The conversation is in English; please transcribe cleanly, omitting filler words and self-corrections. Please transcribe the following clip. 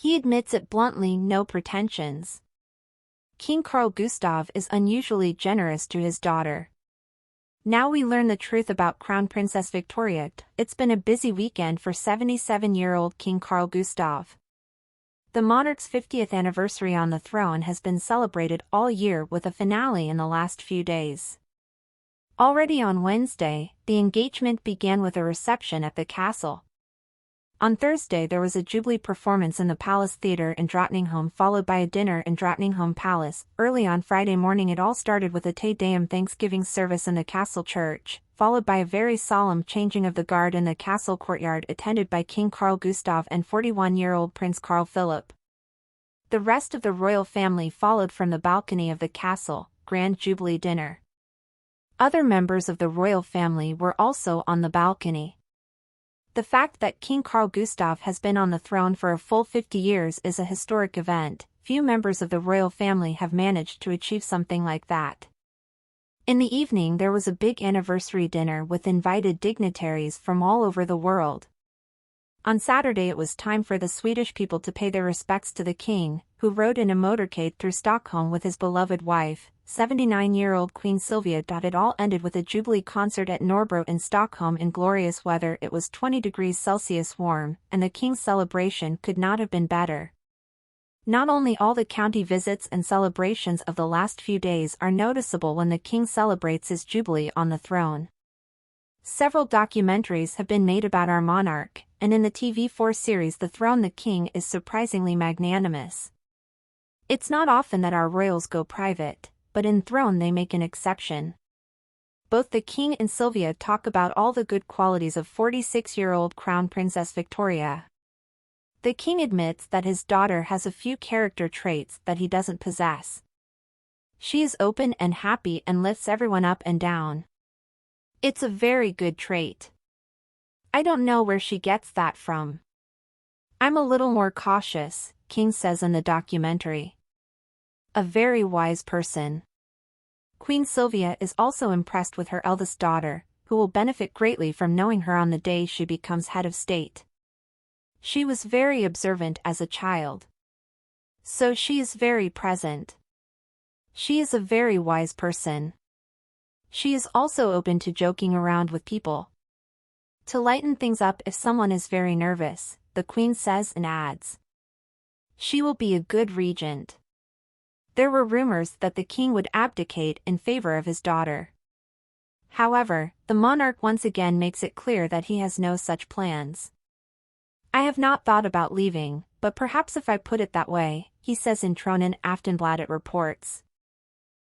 He admits it bluntly, no pretensions. King Carl Gustaf is unusually generous to his daughter. Now we learn the truth about Crown Princess Victoria.It. It's been a busy weekend for 77-year-old King Carl Gustaf. The monarch's 50th anniversary on the throne has been celebrated all year with a finale in the last few days. Already on Wednesday, the engagement began with a reception at the castle. On Thursday there was a Jubilee performance in the Palace Theatre in Drottningholm followed by a dinner in Drottningholm Palace. Early on Friday morning it all started with a Te Deum Thanksgiving service in the castle church, followed by a very solemn changing of the guard in the castle courtyard attended by King Carl Gustaf and 41-year-old Prince Carl Philip. The rest of the royal family followed from the balcony of the castle, Grand Jubilee dinner. Other members of the royal family were also on the balcony. The fact that King Carl Gustaf has been on the throne for a full 50 years is a historic event. Few members of the royal family have managed to achieve something like that. In the evening there was a big anniversary dinner with invited dignitaries from all over the world. On Saturday it was time for the Swedish people to pay their respects to the king, who rode in a motorcade through Stockholm with his beloved wife, 79-year-old Queen Silvia.It all ended with a Jubilee concert at Norrbro in Stockholm in glorious weather. It was 20 degrees Celsius warm, and the king's celebration could not have been better. Not only all the county visits and celebrations of the last few days are noticeable when the king celebrates his Jubilee on the throne. Several documentaries have been made about our monarch, and in the TV4 series The Throne the King is surprisingly magnanimous. It's not often that our royals go private, but in Throne they make an exception. Both the king and Sylvia talk about all the good qualities of 46-year-old Crown Princess Victoria. The king admits that his daughter has a few character traits that he doesn't possess. She is open and happy and lifts everyone up and down. It's a very good trait. I don't know where she gets that from. I'm a little more cautious, King says in the documentary. A very wise person. Queen Sylvia is also impressed with her eldest daughter, who will benefit greatly from knowing her on the day she becomes head of state. She was very observant as a child. So she is very present. She is a very wise person. She is also open to joking around with people. To lighten things up if someone is very nervous, the Queen says and adds. She will be a good regent. There were rumors that the king would abdicate in favor of his daughter. However, the monarch once again makes it clear that he has no such plans. I have not thought about leaving, but perhaps if I put it that way, he says in Tronen Aftonbladet reports.